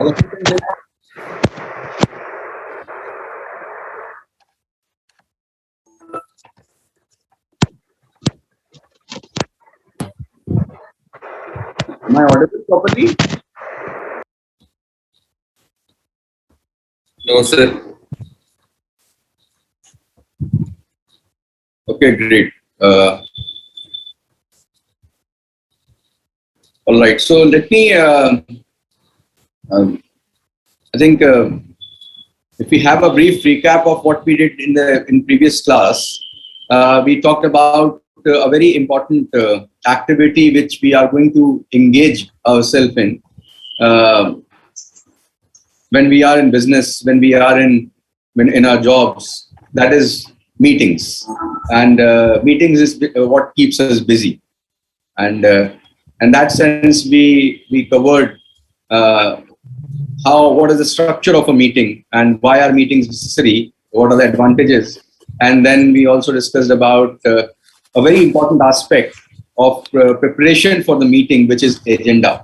Am I audible properly? No, sir. Okay, great. All right. So let me. Um, I think if we have a brief recap of what we did in previous class, we talked about a very important activity which we are going to engage ourselves in when we are in business, when we are in our jobs. That is meetings, and meetings is what keeps us busy. And in that sense, we covered what is the structure of a meeting and why are meetings necessary, what are the advantages, and then we also discussed about a very important aspect of preparation for the meeting, which is agenda.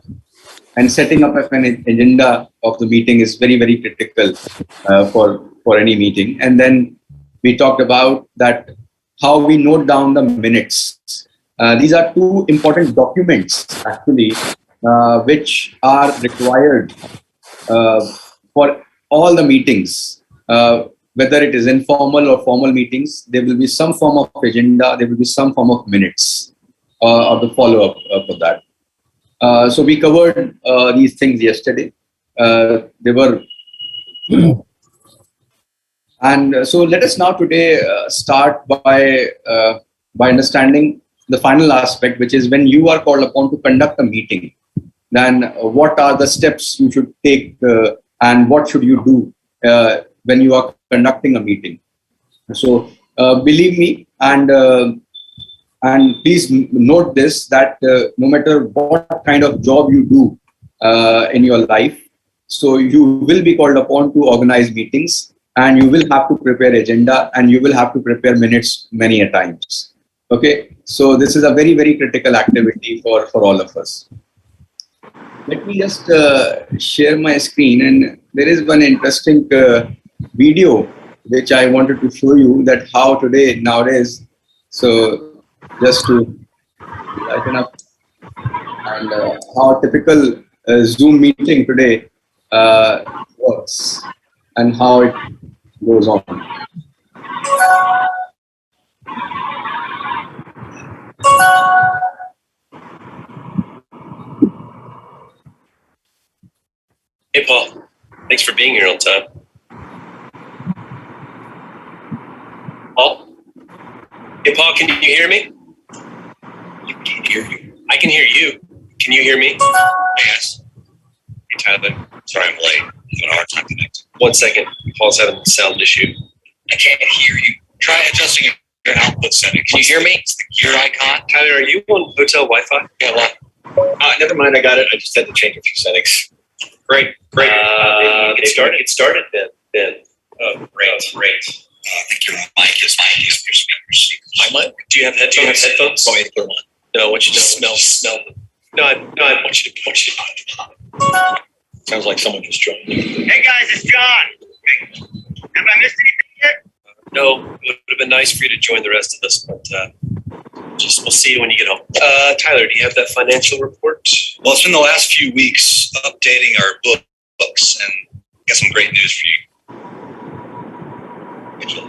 And setting up an agenda of the meeting is very, very critical for any meeting. And then we talked about that how we note down the minutes. These are two important documents actually, which are required for all the meetings, whether it is informal or formal meetings. There will be some form of agenda, there will be some form of minutes of the follow-up for that. So we covered these things yesterday. They were, and so let us now today start by understanding the final aspect, which is when you are called upon to conduct a meeting, then what are the steps you should take and what should you do when you are conducting a meeting. So believe me, and please note this, that no matter what kind of job you do in your life, so you will be called upon to organize meetings, and you will have to prepare agenda, and you will have to prepare minutes many a times. Okay, so this is a very, very critical activity for all of us. Let me just share my screen, and there is one interesting video which I wanted to show you, that how today nowadays. So just to lighten up, and how typical Zoom meeting today works and how it goes on. Hey, Paul. Thanks for being here on time. Paul? Hey, Paul, can you hear me? I can't hear you. I can hear you. Can you hear me? Yes. Hey, Tyler. Sorry I'm late. I'm having a hard time connecting. 1 second. Paul's having a sound issue. I can't hear you. Try adjusting your output setting. Can you hear me? It's the gear icon. Tyler, are you on hotel Wi-Fi? Yeah, what? Never mind. I got it. I just had to change a few settings. Great. Get started then. Great. I think your mic is your speakers. My mic? Do you have headphones? Oh, yeah, put them on. No, I want you to smell them. No, I want you to. Sounds like someone just joined. Hey guys, it's John. Have I missed anything yet? No, it would have been nice for you to join the rest of us, but we'll see you when you get home. Tyler, do you have that financial report? Well, it's been the last few weeks updating our books, and got some great news for you.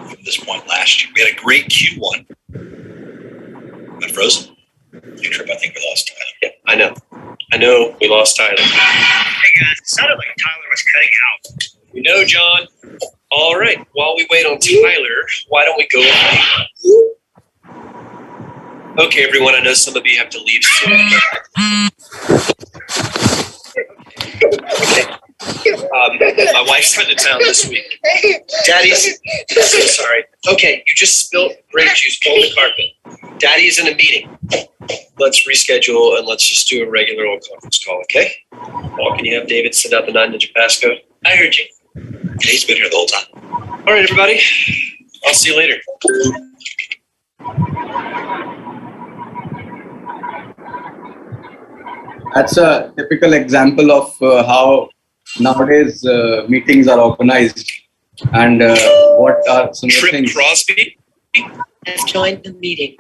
From this point last year, we had a great Q1. Am I frozen? Your trip, I think we lost Tyler. Yeah, I know we lost Tyler. Hey guys, it sounded like Tyler was cutting out. We know, John. All right, while we wait on Tyler, why don't we go with me? Okay, everyone, I know some of you have to leave soon. Okay. My wife's coming to town this week. Daddy's so sorry. Okay, you just spilled grape juice on the carpet. Daddy's in a meeting. Let's reschedule and let's just do a regular old conference call, okay? Paul, can you have David send out the 9-digit passcode? I heard you. Yeah, he's been here the whole time. All right, everybody. I'll see you later. That's a typical example of how nowadays meetings are organized, and what are some of the Trip things? Crosby has joined the meeting.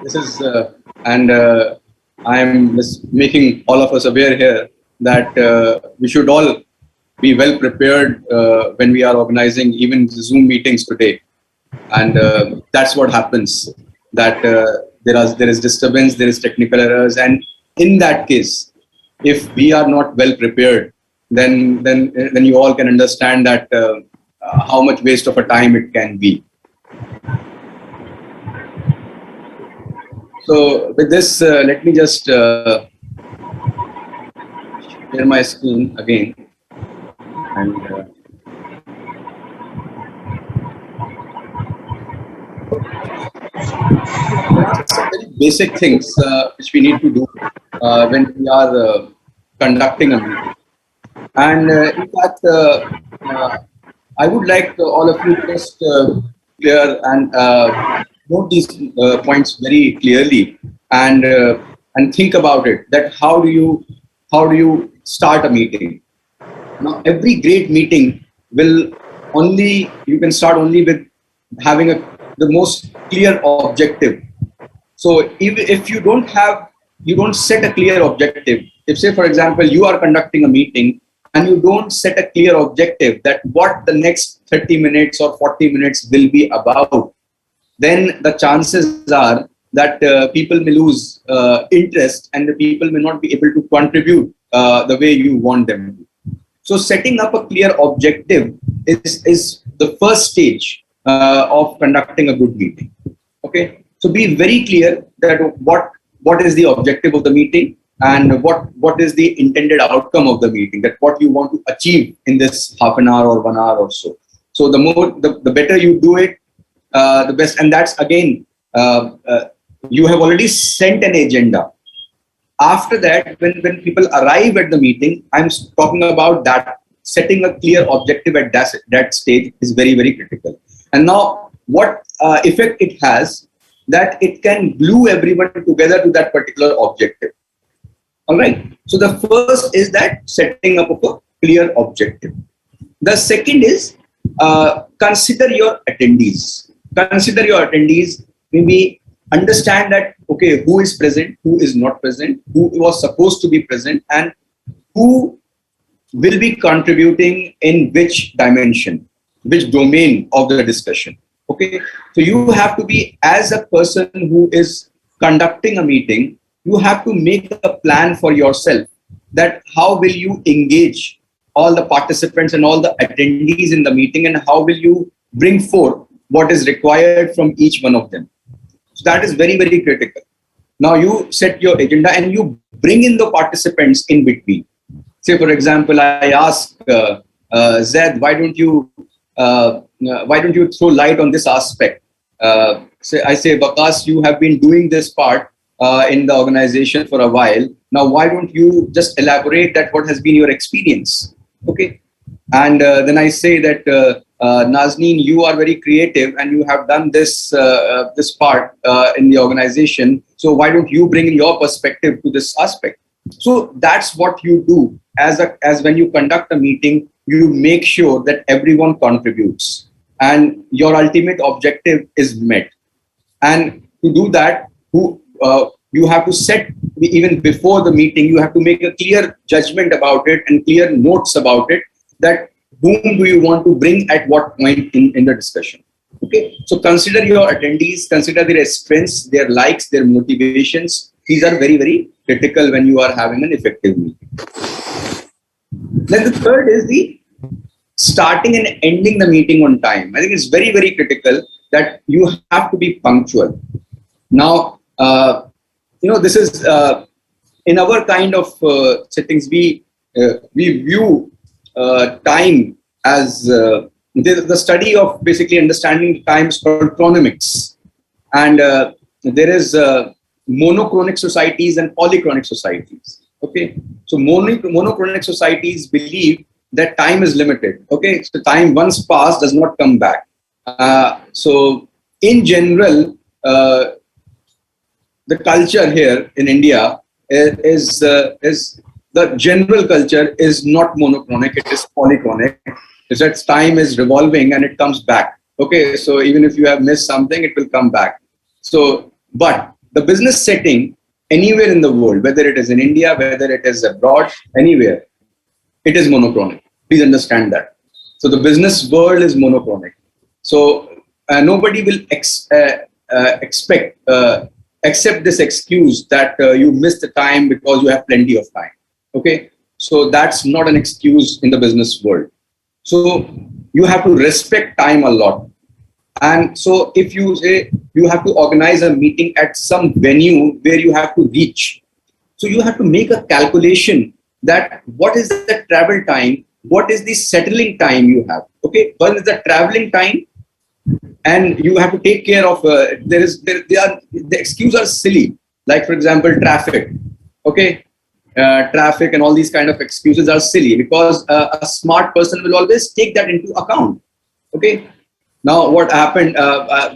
This is, and I am just making all of us aware here that we should all be well prepared when we are organizing even Zoom meetings today. And that's what happens, that there is disturbance, there is technical errors, and in that case, if we are not well prepared, then you all can understand that how much waste of a time it can be. So with this, let me just share my screen again. And some very basic things which we need to do when we are conducting a meeting. And in fact, I would like all of you to just clear and note these points very clearly, and think about it. That how do you start a meeting? Now, every great meeting you can start only with having the most clear objective. So if you don't set a clear objective. If, say, for example, you are conducting a meeting and you don't set a clear objective that what the next 30 minutes or 40 minutes will be about, then the chances are that people may lose interest, and the people may not be able to contribute the way you want them to. So setting up a clear objective is the first stage of conducting a good meeting. Okay, so be very clear that what is the objective of the meeting, and what is the intended outcome of the meeting, that what you want to achieve in this half an hour or 1 hour or so. So the better you do it, the best. And that's again, you have already sent an agenda. After that, when people arrive at the meeting, I'm talking about that setting a clear objective at that stage is very, very critical. And now what effect it has, that it can glue everyone together to that particular objective. All right. So the first is that setting up of a clear objective. The second is consider your attendees. Consider your attendees. Maybe understand that, okay, who is present, who is not present, who was supposed to be present, and who will be contributing in which dimension, which domain of the discussion. Okay, so you have to be, as a person who is conducting a meeting, you have to make a plan for yourself, that how will you engage all the participants and all the attendees in the meeting, and how will you bring forth what is required from each one of them. So that is very, very critical. Now you set your agenda and you bring in the participants in between. Say, for example, I ask Zed, why don't you throw light on this aspect? I say, Bakas, you have been doing this part in the organization for a while. Now, why don't you just elaborate that what has been your experience? Okay. And then I say that, Nazneen, you are very creative and you have done this part in the organization. So why don't you bring in your perspective to this aspect? So that's what you do as when you conduct a meeting. You make sure that everyone contributes and your ultimate objective is met. And to do that, you have to set, even before the meeting, you have to make a clear judgment about it and clear notes about it, that whom do you want to bring at what point in the discussion. Okay, so consider your attendees, consider their strengths, their likes, their motivations. These are very, very critical when you are having an effective meeting. Then the third is the starting and ending the meeting on time. I think it's very, very critical that you have to be punctual. Now, this is in our kind of settings, we view time as the study of basically understanding time is called chronomics. And there is monochronic societies and polychronic societies. Okay, so monochronic societies believe that time is limited. Okay, so time once passed does not come back. So in general, the culture here in India is the general culture is not monochronic, it is polychronic. It's that time is revolving and it comes back. Okay, so even if you have missed something, it will come back. So, but the business setting anywhere in the world, whether it is in India, whether it is abroad, anywhere, it is monochronic. Please understand that. So the business world is monochronic. So nobody will accept this excuse that you missed the time because you have plenty of time. Okay, so that's not an excuse in the business world. So you have to respect time a lot. And so if you say you have to organize a meeting at some venue where you have to reach, so you have to make a calculation that what is the travel time, what is the settling time you have. Okay, what is the traveling time, and you have to take care of. The excuses are silly. Like for example, traffic. Okay, traffic and all these kind of excuses are silly because a smart person will always take that into account. Okay. Now, what happened?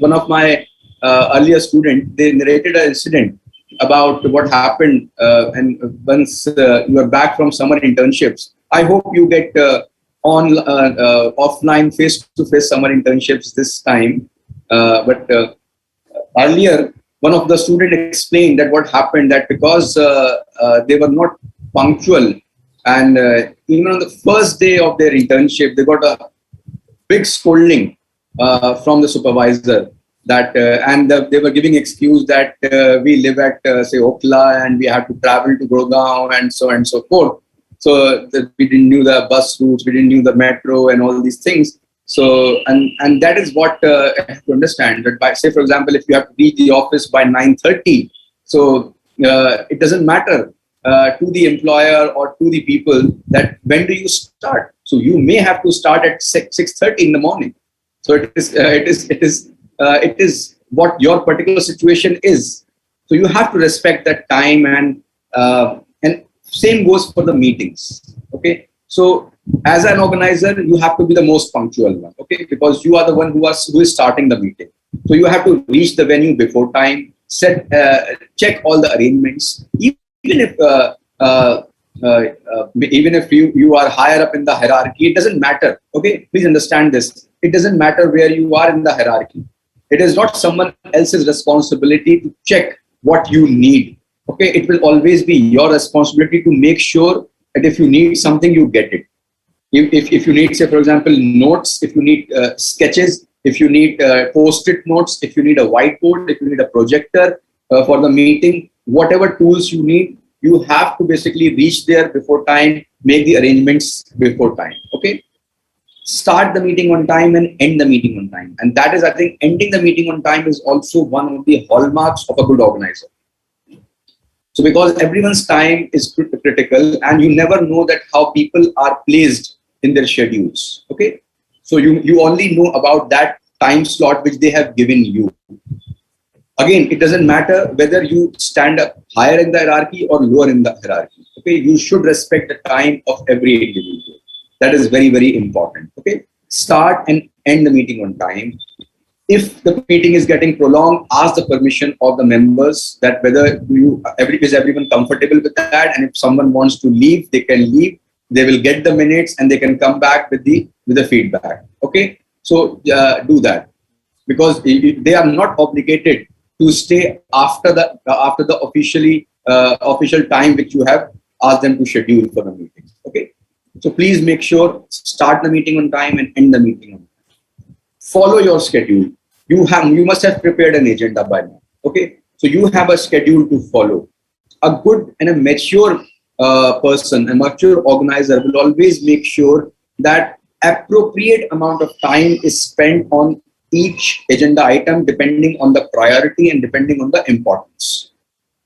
One of my earlier students, they narrated an incident about what happened. And once you are back from summer internships, I hope you get offline, face-to-face summer internships this time. But earlier, one of the students explained that what happened that because they were not punctual, and even on the first day of their internship, they got a big scolding from the supervisor that and they were giving excuse that we live at say Okla and we have to travel to Gurgaon and so on and so forth. So we didn't knew the bus routes, we didn't knew the metro and all these things. So and that is what I have to understand that by say for example if you have to reach the office by 9:30, so it doesn't matter to the employer or to the people that when do you start. So you may have to start at 6:30 in the morning. So it is what your particular situation is. So you have to respect that time, and same goes for the meetings. Okay. So as an organizer, you have to be the most punctual one. Okay, because you are the one who is starting the meeting. So you have to reach the venue before time. Check all the arrangements. Even if you are higher up in the hierarchy, it doesn't matter. Okay, please understand this. It doesn't matter where you are in the hierarchy. It is not someone else's responsibility to check what you need. Okay, it will always be your responsibility to make sure that if you need something, you get it. If you need, say, for example, notes, if you need sketches, if you need post-it notes, if you need a whiteboard, if you need a projector for the meeting, whatever tools you need, you have to basically reach there before time, make the arrangements before time. Okay. Start the meeting on time and end the meeting on time. And that is, I think, ending the meeting on time is also one of the hallmarks of a good organizer. So because everyone's time is critical and you never know that how people are placed in their schedules. Okay. So you only know about that time slot which they have given you. Again, it doesn't matter whether you stand up higher in the hierarchy or lower in the hierarchy. Okay. You should respect the time of every individual. That is very, very important. Okay. Start and end the meeting on time. If the meeting is getting prolonged, ask the permission of the members that whether is everyone comfortable with that, and if someone wants to leave, they can leave. They will get the minutes and they can come back with the feedback. Okay, so do that because they are not obligated to stay after the official time which you have asked them to schedule for the meeting. Okay, so please make sure start the meeting on time and end the meeting on time. Follow your schedule. You must have prepared an agenda by now. Okay, so you have a schedule to follow. A good and a mature person, a mature organizer will always make sure that appropriate amount of time is spent on each agenda item depending on the priority and depending on the importance.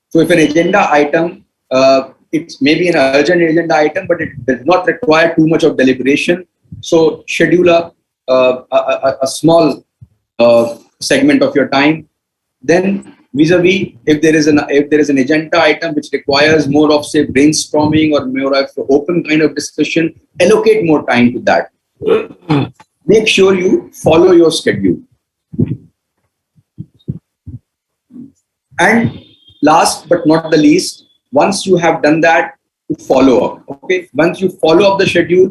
So if an agenda item, it's maybe an urgent agenda item, but it does not require too much of deliberation. So schedule a small segment of your time. Then vis-a-vis, if there is an agenda item which requires more of say brainstorming or more of open kind of discussion, allocate more time to that. Make sure you follow your schedule. And last but not the least, once you have done that, to follow up. Okay, once you follow up the schedule,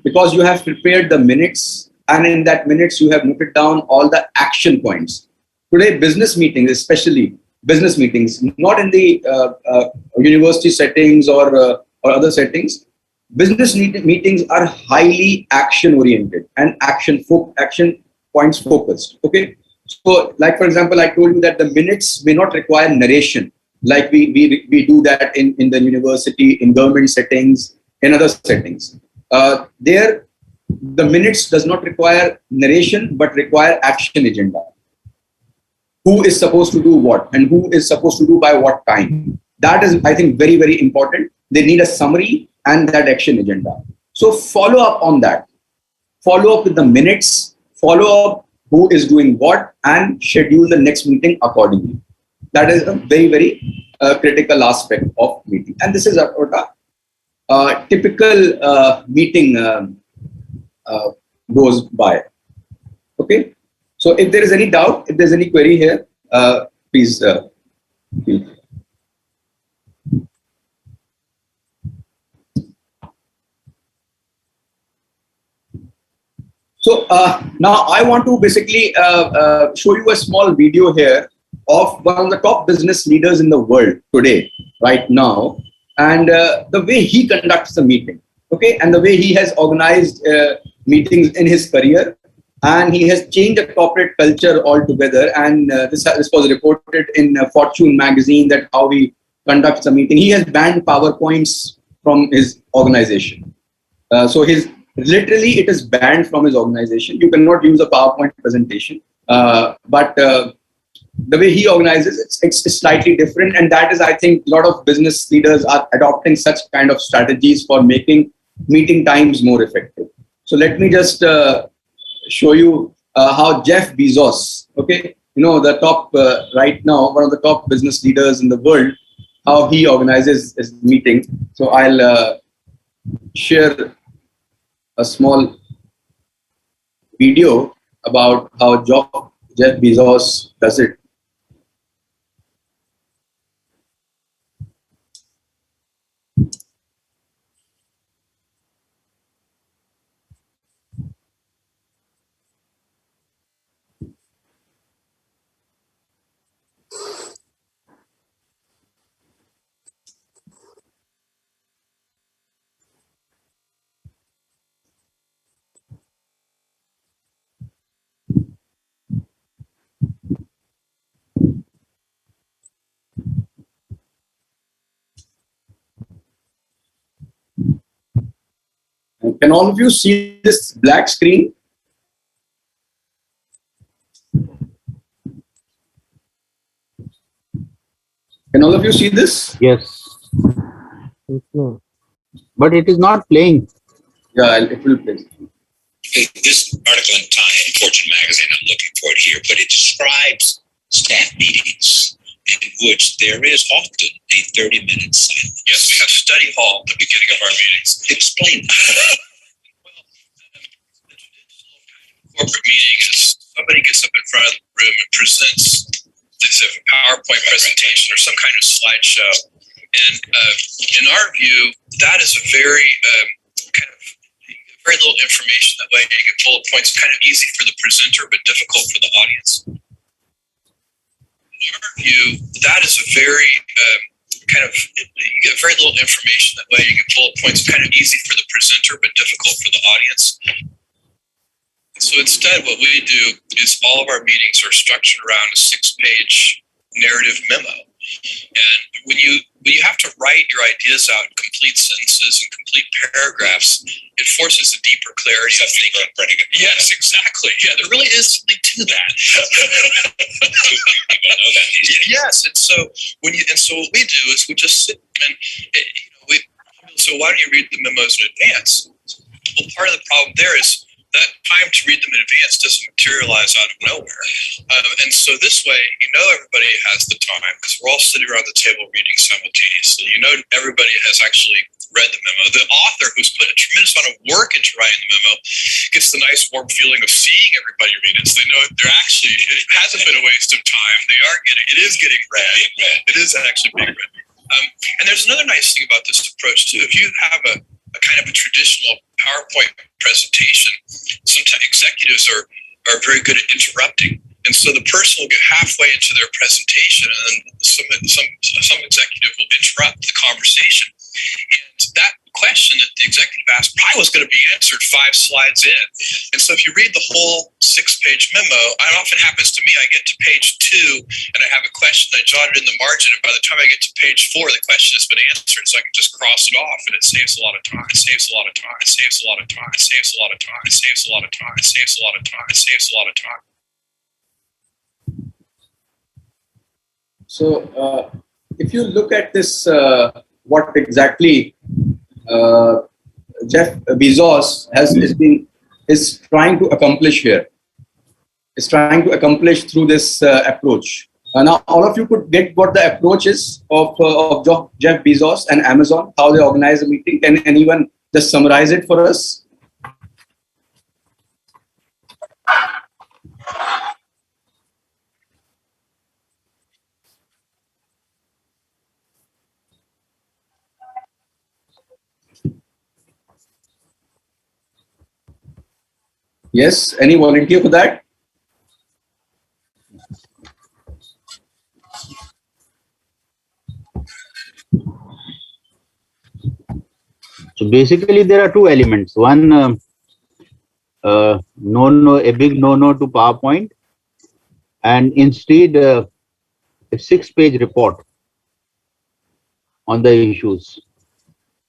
because you have prepared the minutes, and in that minutes you have noted down all the action points. Today, business meetings, especially business meetings, not in the university settings or other settings. Business meetings are highly action oriented and action points focused. Okay, so like for example, I told you that the minutes may not require narration, like we do that in the university, in government settings, in other settings. There, the minutes does not require narration but require action agenda. Who is supposed to do what and who is supposed to do by what time. That is, I think, very, very important. They need a summary and that action agenda. So follow up on that. Follow up with the minutes, follow up who is doing what, and schedule the next meeting accordingly. That is a very, very critical aspect of meeting. And this is a typical meeting goes by. Okay. So if there is any doubt, if there's any query here, please. So now I want to basically show you a small video here of one of the top business leaders in the world today, right now, and the way he conducts the meeting, okay, and the way he has organized meetings in his career. And he has changed the corporate culture altogether. And this was reported in Fortune magazine, that how he conducts a meeting. He has banned PowerPoints from his organization. So literally it is banned from his organization. You cannot use a PowerPoint presentation. But the way he organizes, it's slightly different. And that is, I think, a lot of business leaders are adopting such kind of strategies for making meeting times more effective. So let me just show you how Jeff Bezos, okay, the top right now, one of the top business leaders in the world, how he organizes his meeting. So I'll share a small video about how Jeff Bezos does it. Can all of you see this black screen? Can all of you see this? Yes. But it is not playing. Yeah, it will play. This article in Time, Fortune magazine, I'm looking for it here, but it describes staff meetings in which there is often a 30-minute silence. Yes, we have study hall at the beginning of our meetings. Explain that. Well, the traditional corporate meeting is somebody gets up in front of the room and presents this PowerPoint presentation or some kind of slideshow. And in our view, that is a very very little information. That way you get bullet points, kind of easy for the presenter, but difficult for the audience. In our view, that is a very you get very little information. That way you get bullet points, kind of easy for the presenter, but difficult for the audience. So instead, what we do is all of our meetings are structured around a 6-page narrative memo. And when you have to write your ideas out in complete sentences and complete paragraphs, it forces a deeper clarity of thinking. Yes, exactly. Yeah, there really is something to that. People know that these days. Yes, and so what we do is we just sit and so why don't you read the memos in advance? Well, part of the problem there is that time to read them in advance doesn't materialize out of nowhere. And so this way, everybody has the time because we're all sitting around the table reading simultaneously. Everybody has actually read the memo. The author, who's put a tremendous amount of work into writing the memo, gets the nice warm feeling of seeing everybody read it. So they know it hasn't been a waste of time. It is getting read. It is actually being read. And there's another nice thing about this approach too. If you have a kind of a traditional PowerPoint presentation, sometimes executives are very good at interrupting. And so the person will get halfway into their presentation and then some executive will interrupt the conversation. And that question that the executive asked probably was going to be answered 5 slides in. And so if you read the whole 6-page memo, it often happens to me, I get to page 2 and I have a question that I jotted in the margin. And by the time I get to page 4, the question has been answered. So I can just cross it off and it saves a lot of time. It saves a lot of time. It saves a lot of time. It saves a lot of time. It saves a lot of time. It saves a lot of time. It saves a lot of time. So if you look at this, what exactly Jeff Bezos is trying to accomplish here, is trying to accomplish through this approach. Now, all of you could get what the approach is of Jeff Bezos and Amazon, how they organize a meeting. Can anyone just summarize it for us? Yes, any volunteer for that? So basically, there are 2 elements. One, a big no-no to PowerPoint, and instead a 6-page report on the issues.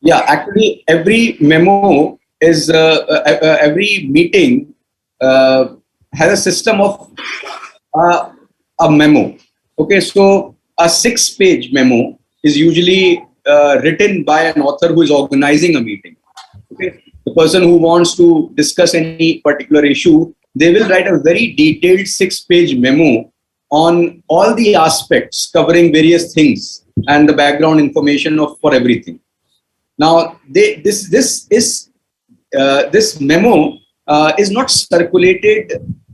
Yeah, actually, every memo is every meeting has a system of a memo. Okay, so a 6-page memo is usually written by an author who is organizing a meeting. Okay, the person who wants to discuss any particular issue, they will write a very detailed 6-page memo on all the aspects covering various things and the background information for everything. Now, this memo is not circulated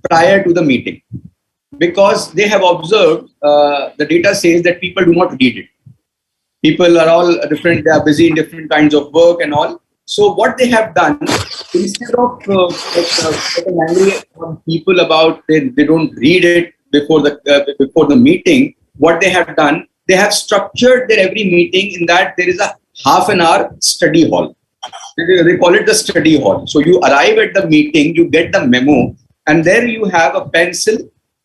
prior to the meeting because they have observed the data says that people do not read it. People are all different, they are busy in different kinds of work and all. So what they have done, instead of getting angry on people about they don't read it before the meeting, what they have done, they have structured their every meeting in that there is a half an hour study hall. They call it the study hall. So you arrive at the meeting, you get the memo, and there you have a pencil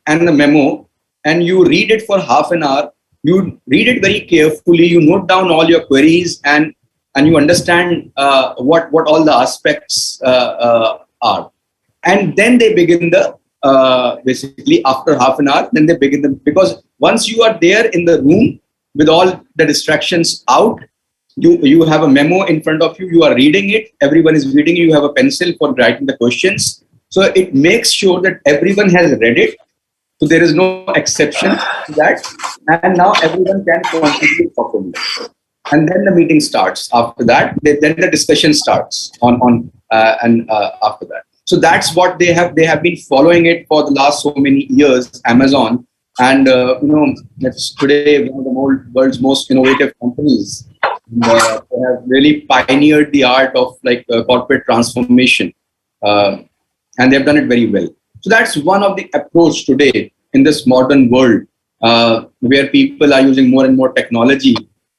and the memo, and you read it for half an hour. You read it very carefully. You note down all your queries, and you understand what all the aspects are. And then they begin the basically after half an hour. Then they begin them, because once you are there in the room with all the distractions out, you have a memo in front of you. You are reading it. Everyone is reading. You have a pencil for writing the questions. So it makes sure that everyone has read it. So there is no exception to that. And now everyone can contribute properly. And then the meeting starts. After that, then the discussion starts after that. So that's what they have been following it for the last so many years, Amazon. And it's today one of the world's most innovative companies. They have really pioneered the art of corporate transformation, and they've done it very well. So that's one of the approach today in this modern world, where people are using more and more technology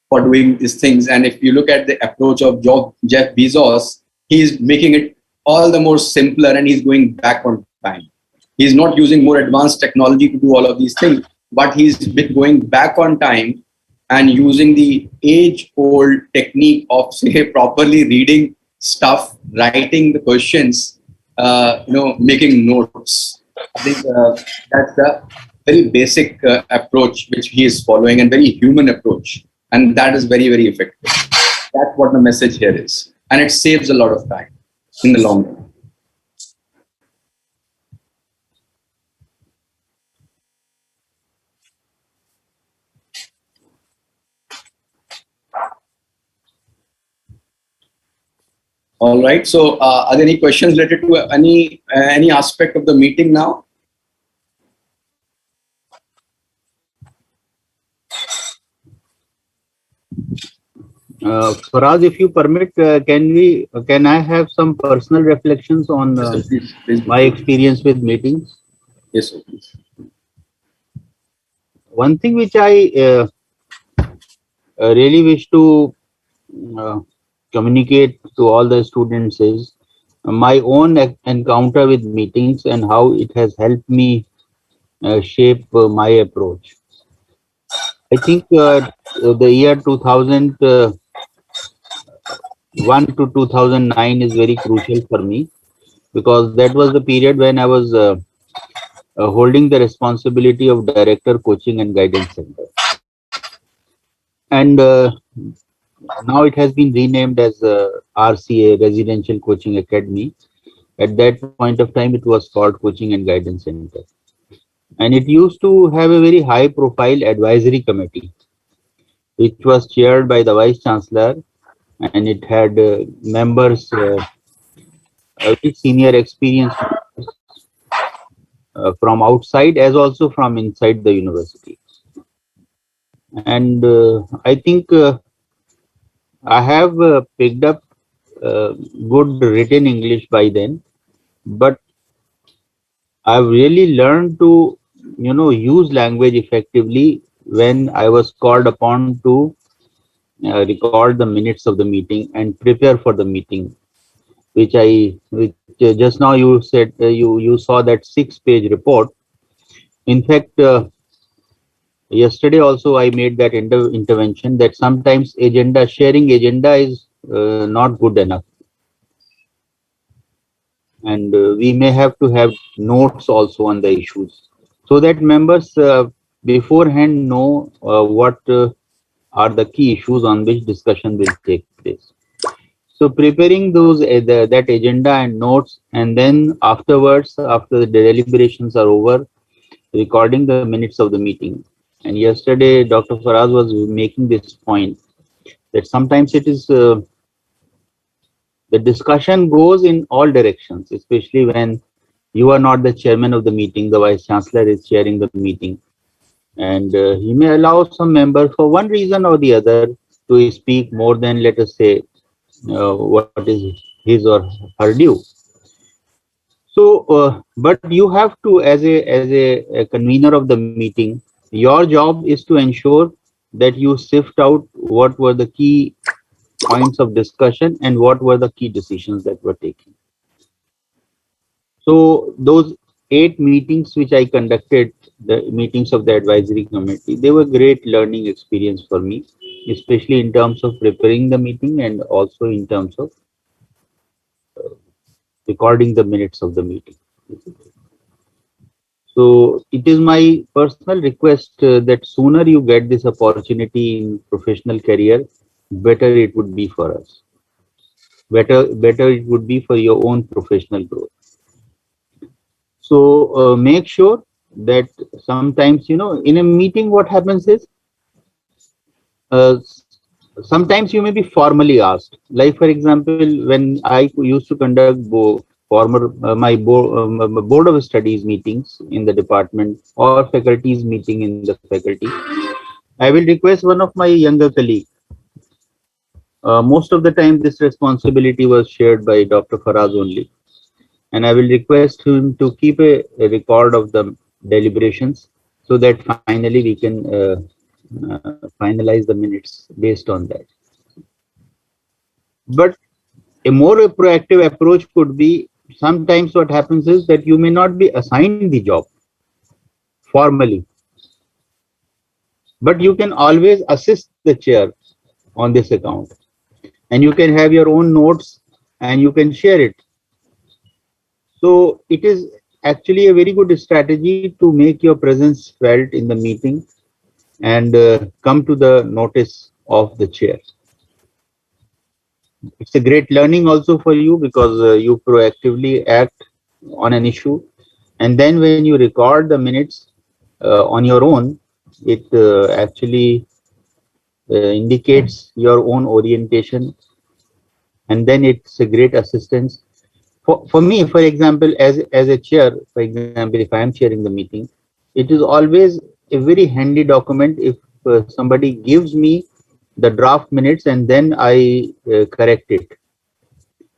for doing these things. And if you look at the approach of Jeff Bezos, he's making it all the more simpler, and he's going back on time. He's not using more advanced technology to do all of these things, but he's been going back on time and using the age-old technique of, say, properly reading stuff, writing the questions, making notes. I think that's the very basic approach which he is following, and very human approach. And that is very, very effective. That's what the message here is. And it saves a lot of time in the long run. All right. So, are there any questions related to any aspect of the meeting now? Faraz, if you permit, can I have some personal reflections on Yes, sir. Please. my experience with meetings? Yes, sir. Please. One thing which I really wish to uh, communicate to all the students is my own encounter with meetings and how it has helped me shape my approach. I think the year 2001 to 2009 is very crucial for me because that was the period when I was holding the responsibility of Director Coaching and Guidance Center. And now it has been renamed as RCA, Residential Coaching Academy. At that point of time, it was called Coaching and Guidance Center. And it used to have a very high profile advisory committee, which was chaired by the Vice Chancellor, and it had members, very senior experienced members from outside as also from inside the university. And I think I have picked up good written English by then, but I've really learned to, use language effectively when I was called upon to record the minutes of the meeting and prepare for the meeting, which just now you said you saw that 6-page report. In fact, yesterday also I made that intervention that sometimes sharing agenda is not good enough, and we may have to have notes also on the issues so that members beforehand know what are the key issues on which discussion will take place. So preparing that agenda and notes, and then afterwards, after the deliberations are over, recording the minutes of the meeting. And yesterday, Dr. Faraz was making this point that sometimes it is the discussion goes in all directions, especially when you are not the chairman of the meeting, the vice chancellor is chairing the meeting, and he may allow some member for one reason or the other to speak more than, let us say, what is his or her due. So, but you have to, as a convener of the meeting, your job is to ensure that you sift out what were the key points of discussion and what were the key decisions that were taken. So those 8 meetings which I conducted, the meetings of the advisory committee, they were great learning experience for me, especially in terms of preparing the meeting and also in terms of recording the minutes of the meeting. So it is my personal request that sooner you get this opportunity in professional career, better it would be for us. Better it would be for your own professional growth. So make sure that sometimes, in a meeting, what happens is uh, sometimes you may be formally asked. Like, for example, when I used to conduct my board of studies meetings in the department or faculties meeting in the faculty, I will request one of my younger colleagues. Most of the time, this responsibility was shared by Dr. Faraz only, and I will request him to keep a record of the deliberations so that finally we can finalize the minutes based on that. But a more proactive approach could be, sometimes what happens is that you may not be assigned the job formally, but you can always assist the chair on this account, and you can have your own notes and you can share it. So it is actually a very good strategy to make your presence felt in the meeting and come to the notice of the chair. It's a great learning also for you because you proactively act on an issue, and then when you record the minutes on your own, it actually indicates your own orientation, and then it's a great assistance for me. For example, as a chair, for example, if I am chairing the meeting, it is always a very handy document if somebody gives me the draft minutes and then I correct it.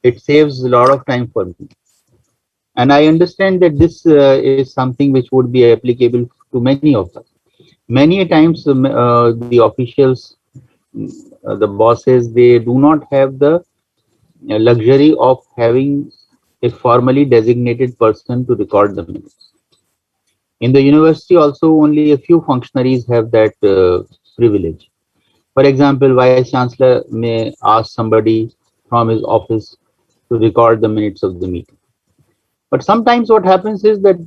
It saves a lot of time for me. And I understand that this is something which would be applicable to many of us. Many times, the officials, the bosses, they do not have the luxury of having a formally designated person to record the minutes. In the university, also only a few functionaries have that privilege. For example, Vice Chancellor may ask somebody from his office to record the minutes of the meeting. But sometimes what happens is that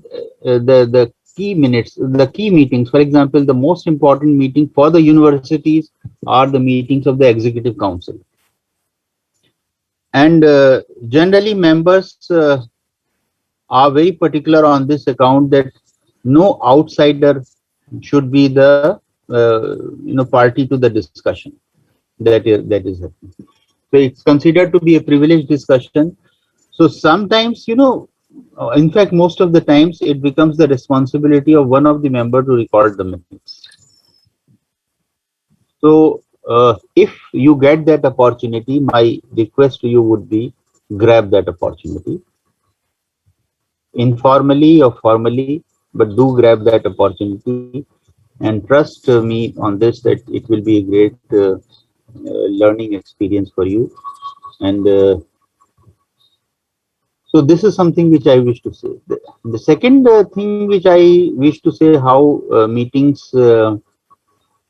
the key minutes, the key meetings, for example, the most important meeting for the universities are the meetings of the Executive Council. And generally members are very particular on this account that no outsider should be the party to the discussion that is happening. So it's considered to be a privileged discussion. So sometimes, in fact, most of the times it becomes the responsibility of one of the member to record the minutes. So if you get that opportunity, my request to you would be grab that opportunity. Informally or formally, but do grab that opportunity and trust me on this that it will be a great learning experience for you. And so this is something which I wish to say. The second thing which I wish to say, how meetings, the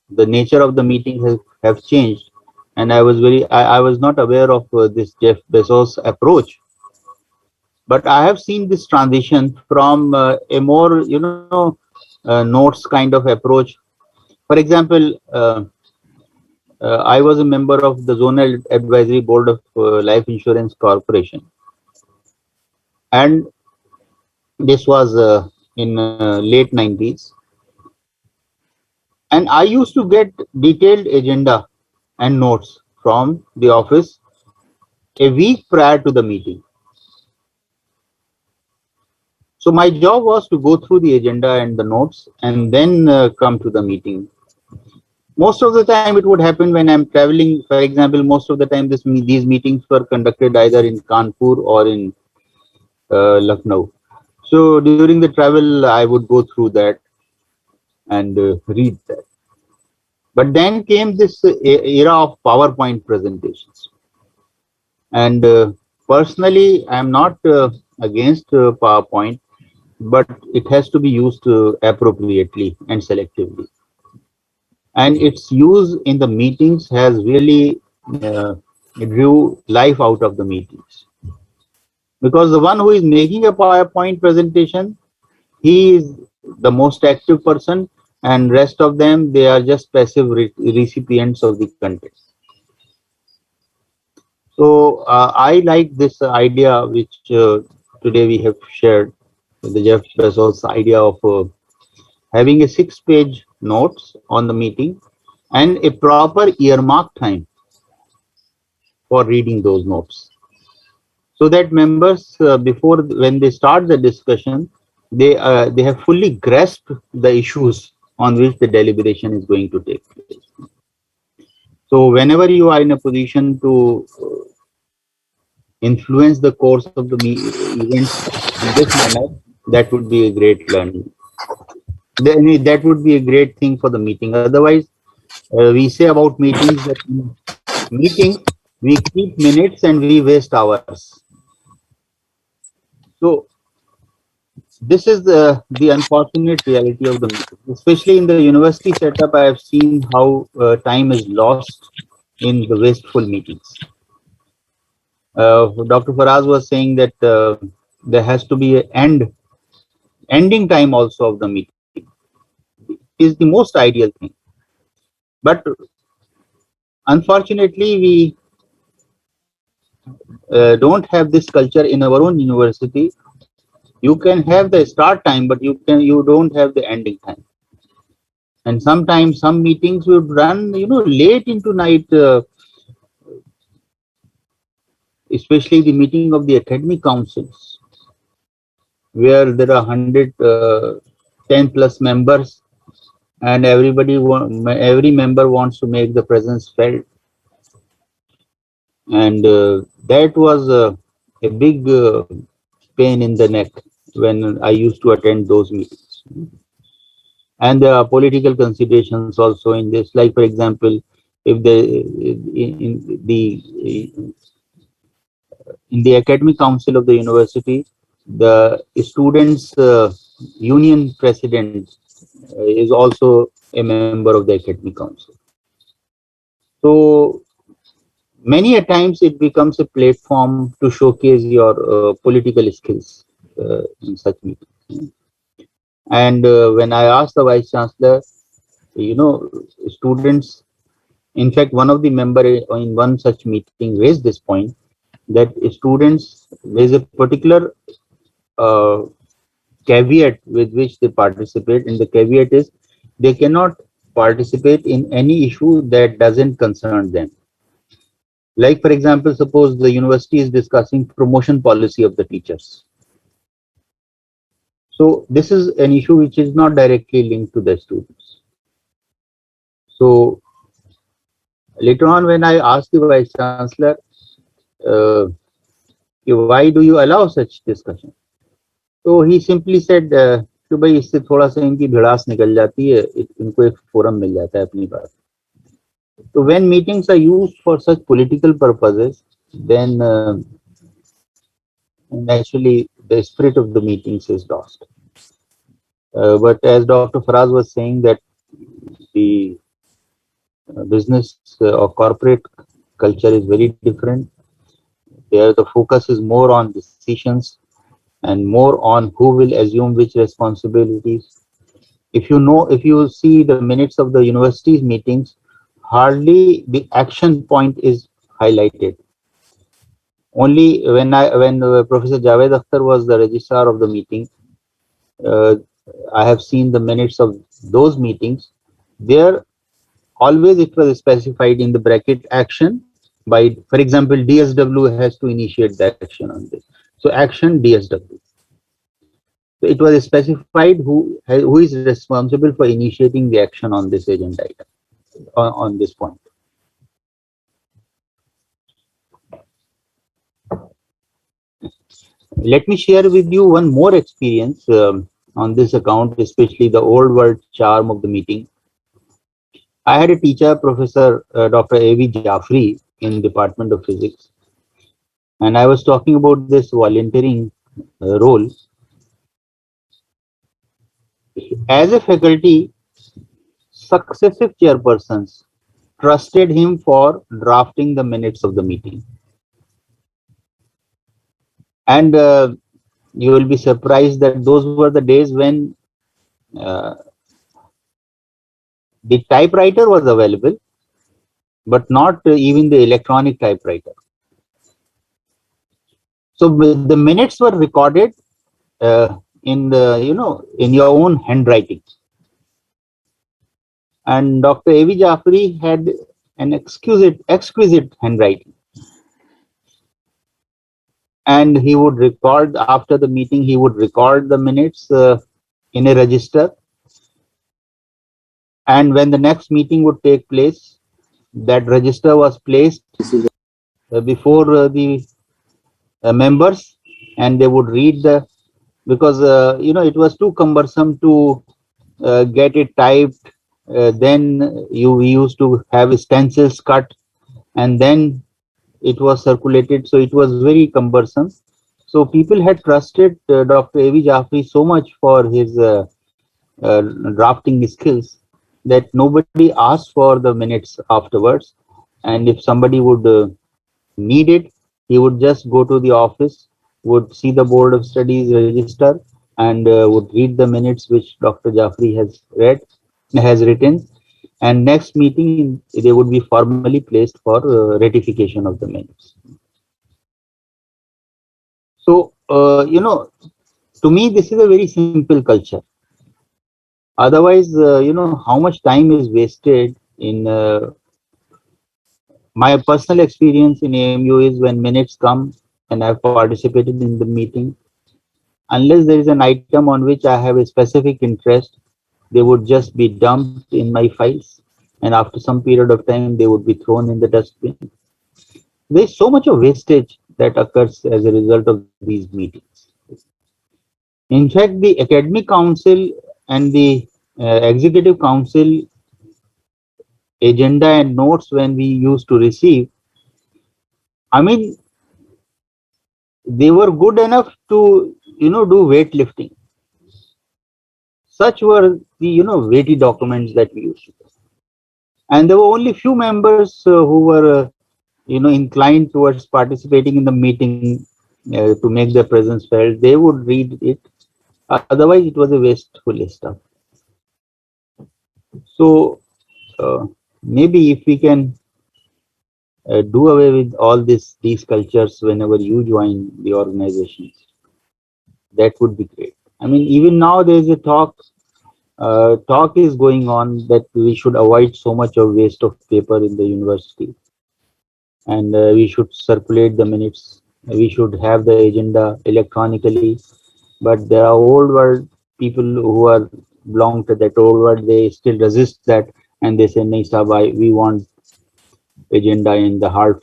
nature of the meeting have changed. And I was not aware of this Jeff Bezos approach. But I have seen this transition from a more, notes kind of approach. For example, I was a member of the Zonal Advisory Board of Life Insurance Corporation. And this was in late 90s. And I used to get detailed agenda and notes from the office a week prior to the meeting. So my job was to go through the agenda and the notes and then come to the meeting. Most of the time it would happen when I'm traveling. For example, most of the time these meetings were conducted either in Kanpur or in Lucknow. So during the travel, I would go through that and read that. But then came this era of PowerPoint presentations. And personally, I'm not against PowerPoint, but it has to be used appropriately and selectively. And its use in the meetings has really drew life out of the meetings. Because the one who is making a PowerPoint presentation, he is the most active person, and rest of them, they are just passive recipients of the content. So I like this idea which today we have shared, the Jeff Bezos idea of having a 6-page notes on the meeting and a proper earmark time for reading those notes, so that members before when they start the discussion, they have fully grasped the issues on which the deliberation is going to take place. So whenever you are in a position to influence the course of the events in this manner, that would be a great learning. That would be a great thing for the meeting. Otherwise, we say about meetings that in meetings we keep minutes and we waste hours. So this is the unfortunate reality of the meeting. Especially in the university setup, I have seen how time is lost in the wasteful meetings. Dr. Faraz was saying that there has to be an ending time also of the meeting. Is the most ideal thing. But unfortunately, we don't have this culture in our own university. You can have the start time, but you don't have the ending time. And sometimes some meetings would run, late into night, especially the meeting of the academic councils, where there are 110 plus members, and every member wants to make the presence felt, and that was a big pain in the neck when I used to attend those meetings. And there are political considerations also in this, like for example, if the in the academic council of the university, the students union president is also a member of the academic council. So many a times it becomes a platform to showcase your political skills in such meetings. And when I asked the vice chancellor, students, in fact, one of the member in one such meeting raised this point that students, there is a particular uh, caveat with which they participate, and the caveat is they cannot participate in any issue that doesn't concern them. Like, for example, suppose the university is discussing promotion policy of the teachers. So this is an issue which is not directly linked to the students. So later on, when I asked the vice chancellor, uh, why do you allow such discussion? So he simply said कि भाई इससे थोड़ा सा इनकी भिड़ास निकल जाती है, इनको एक फोरम मिल जाता है अपनी बात. So when meetings are used for such political purposes, then naturally the spirit of the meetings is lost. But as Dr. Faraz was saying, that the business or corporate culture is very different. There the focus is more on decisions and more on who will assume which responsibilities. If you see the minutes of the university's meetings, hardly the action point is highlighted. Only when Professor Javed Akhtar was the registrar of the meeting, uh, I have seen the minutes of those meetings. There always it was specified in the bracket action by, for example, DSW has to initiate the action on this. So action DSW. So it was specified who is responsible for initiating the action on this agenda item, on this point. Let me share with you one more experience on this account, especially the old world charm of the meeting. I had a teacher, Professor Dr. A.V. Jaffrey, in Department of Physics, and I was talking about this volunteering role. As a faculty, successive chairpersons trusted him for drafting the minutes of the meeting. And you will be surprised that those were the days when the typewriter was available, but not even the electronic typewriter. So the minutes were recorded in your own handwriting. And Dr. A.V. Jaffrey had an exquisite handwriting. And he would record, after the meeting, he would record the minutes in a register. And when the next meeting would take place, that register was placed before the members, and they would read because it was too cumbersome to get it typed. Then we used to have stencils cut, and then it was circulated, so it was very cumbersome. So people had trusted Dr. A.V. Jaffrey so much for his drafting skills that nobody asked for the minutes afterwards. And if somebody would need it, he would just go to the office, would see the Board of Studies register, and would read the minutes which Dr. Jaffrey has written. And next meeting, they would be formally placed for ratification of the minutes. So, to me, this is a very simple culture. Otherwise, how much time is wasted in my personal experience in AMU is when minutes come and I've participated in the meeting, unless there is an item on which I have a specific interest, they would just be dumped in my files, and after some period of time, they would be thrown in the dustbin. There's so much of wastage that occurs as a result of these meetings. In fact, the academic council and the executive council agenda and notes when we used to receive, I mean, they were good enough to, do weightlifting. Such were the, weighty documents that we used to do. And there were only few members who were, inclined towards participating in the meeting to make their presence felt. They would read it. Otherwise, it was a wasteful stuff. So maybe if we can do away with all these cultures whenever you join the organizations, that would be great. I mean, even now there is a talk is going on that we should avoid so much of waste of paper in the university, and we should circulate the minutes. We should have the agenda electronically, but there are old world people who are belong to that old world. They still resist that, and they say, "Nahi, sahab, we want agenda in the hard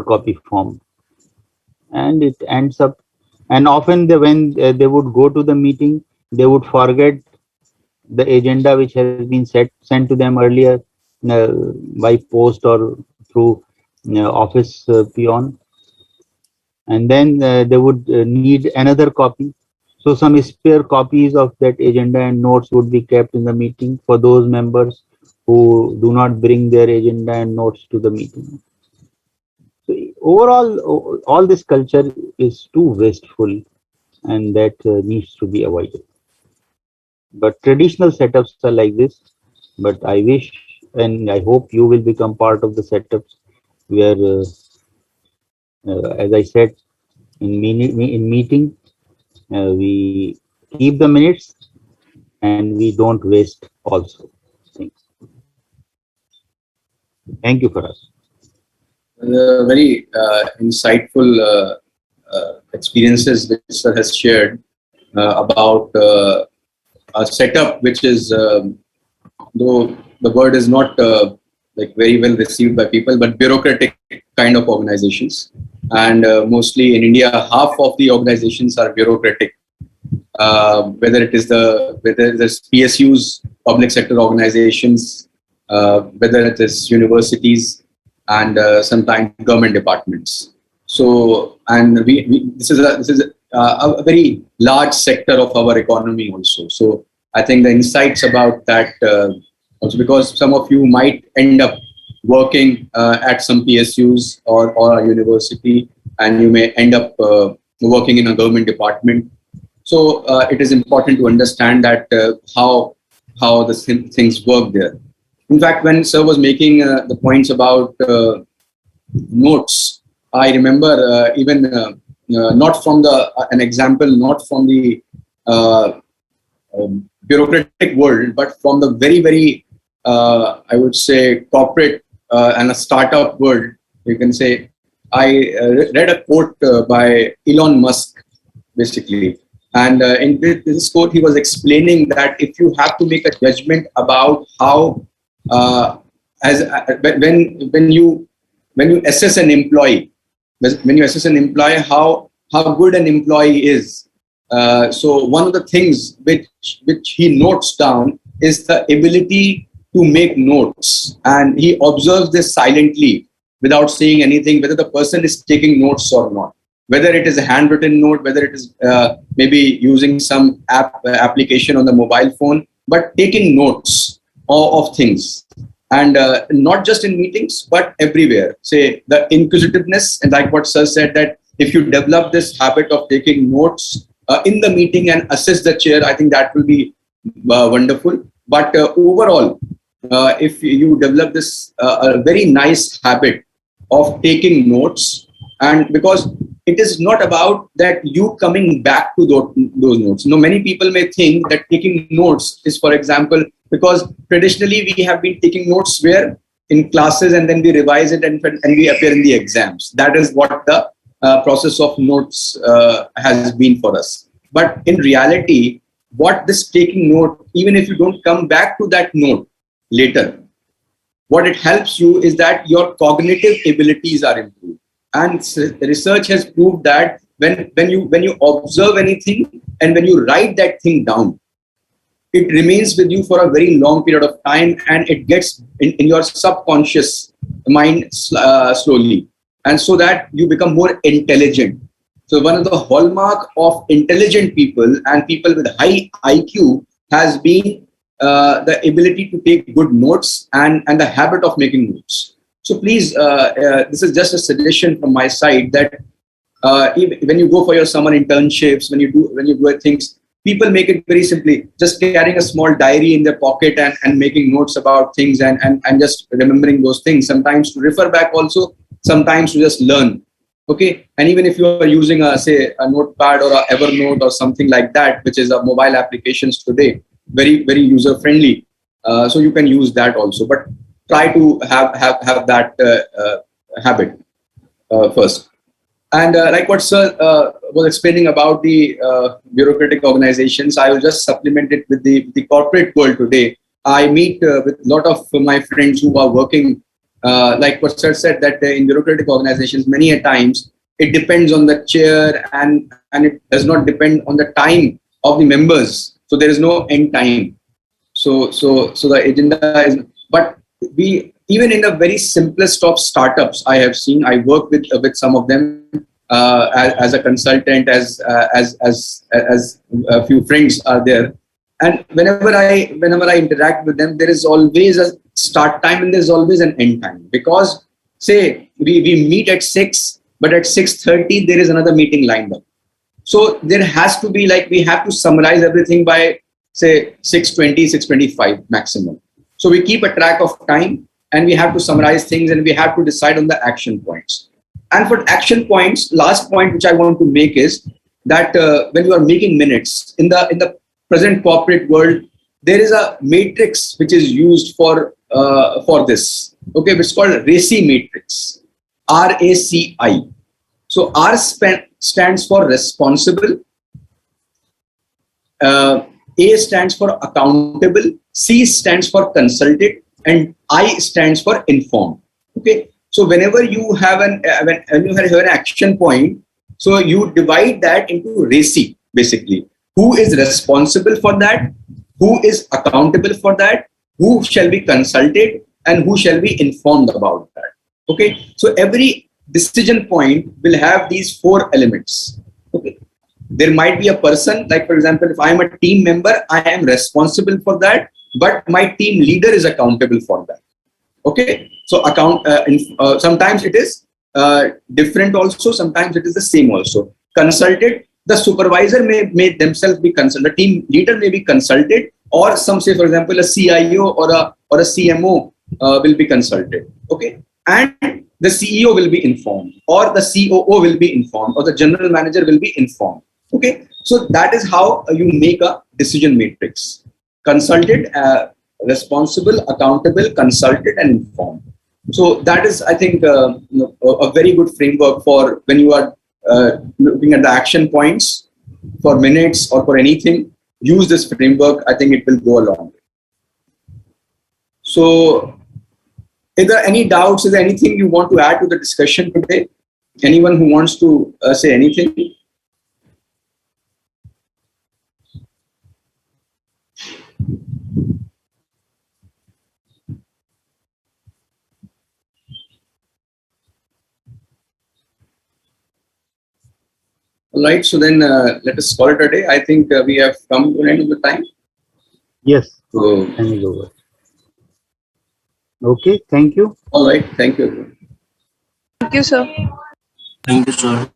copy form," and it ends up. And often when they would go to the meeting, they would forget the agenda which has been sent to them earlier by post or through office peon, and then they would need another copy. So some spare copies of that agenda and notes would be kept in the meeting for those members who do not bring their agenda and notes to the meeting. So overall, all this culture is too wasteful, and that needs to be avoided. But traditional setups are like this. But I wish and I hope you will become part of the setups where, as I said, in meeting, we keep the minutes and we don't waste also things. Thank you for us. Very insightful experiences which sir has shared about a setup which is, though the word is not like very well received by people, but bureaucratic kind of organizations. And mostly in India, half of the organizations are bureaucratic. Whether it is PSUs, public sector organizations, whether it is universities, and sometimes government departments. So, and this is a very large sector of our economy also. So I think the insights about that also, because some of you might end up working at some PSUs or a university, and you may end up working in a government department. So it is important to understand that how the things work there. In fact, when sir was making the points about notes, I remember even not from an example, not from the bureaucratic world, but from the very, very, I would say, corporate and a startup world. You can say, I read a quote by Elon Musk, basically. And in this quote, he was explaining that if you have to make a judgment about how, when you assess an employee, how good an employee is. So one of the things which he notes down is the ability to make notes, and he observes this silently without saying anything, whether the person is taking notes or not, whether it is a handwritten note, whether it is maybe using some application on the mobile phone, but taking notes of things. And not just in meetings, but everywhere. Say the inquisitiveness, and like what sir said, that if you develop this habit of taking notes in the meeting and assist the chair, I think that will be wonderful. But overall, if you develop this a very nice habit of taking notes, and because it is not about that you coming back to those notes. Many people may think that taking notes is, for example, because traditionally we have been taking notes where in classes, and then we revise it and we appear in the exams. That is what the process of notes has been for us. But in reality, what this taking note, even if you don't come back to that note later, what it helps you is that your cognitive abilities are improved. And research has proved that when you observe anything and when you write that thing down, it remains with you for a very long period of time, and it gets in your subconscious mind slowly, and so that you become more intelligent. So one of the hallmark of intelligent people and people with high IQ has been the ability to take good notes and the habit of making notes. So please, this is just a suggestion from my side that when you go for your summer internships, when you do things, people make it very simply, just carrying a small diary in their pocket and making notes about things and just remembering those things. Sometimes to refer back also, sometimes to just learn. Okay, and even if you are using say a notepad or a Evernote or something like that, which is a mobile applications today, very user friendly, so you can use that also. But try to have that habit first. And like what Sir was explaining about the bureaucratic organizations, I will just supplement it with the corporate world today. I meet with a lot of my friends who are working, like what Sir said, that in bureaucratic organizations, many a times it depends on the chair and it does not depend on the time of the members. So there is no end time. So the agenda is, but we, even in the very simplest of startups, I have seen, I work with some of them as a consultant, as a few friends are there, and whenever I interact with them, there is always a start time and there is always an end time. Because say we meet at 6, but at 6:30 there is another meeting lined up. So there has to be, like, we have to summarize everything by say 6:20, 6:25 maximum. So we keep a track of time and we have to summarize things and we have to decide on the action points. And for action points, last point which I want to make is that when you are making minutes in the present corporate world, there is a matrix which is used for this. Okay, it's called Racy Matrix, RACI. So R stands for responsible, A stands for accountable, C stands for consulted, and I stands for informed. Okay. So whenever you have when you have an action point, so you divide that into Racy, basically. Who is responsible for that? Who is accountable for that? Who shall be consulted? And who shall be informed about that? Okay. So every decision point will have these 4 elements. Okay. There might be a person, like for example, if I am a team member, I am responsible for that, but my team leader is accountable for that. Okay. So sometimes it is different also, sometimes it is the same also. Consulted, the supervisor may themselves be consulted, the team leader may be consulted, or some, say for example, a CIO or a CMO will be consulted. Okay. And the CEO will be informed, or the COO will be informed, or the general manager will be informed. Okay. So that is how you make a decision matrix: consulted, responsible, accountable, consulted, and informed. So that is, I think, a very good framework for when you are looking at the action points for minutes or for anything. Use this framework. I think it will go a long way. So, is there any doubts? Is there anything you want to add to the discussion today? Anyone who wants to say anything? All right, so then let us call it a day. I think we have come to the end of the time. Yes, so time is over. Okay, thank you. All right, thank you. Thank you, sir. Thank you, sir.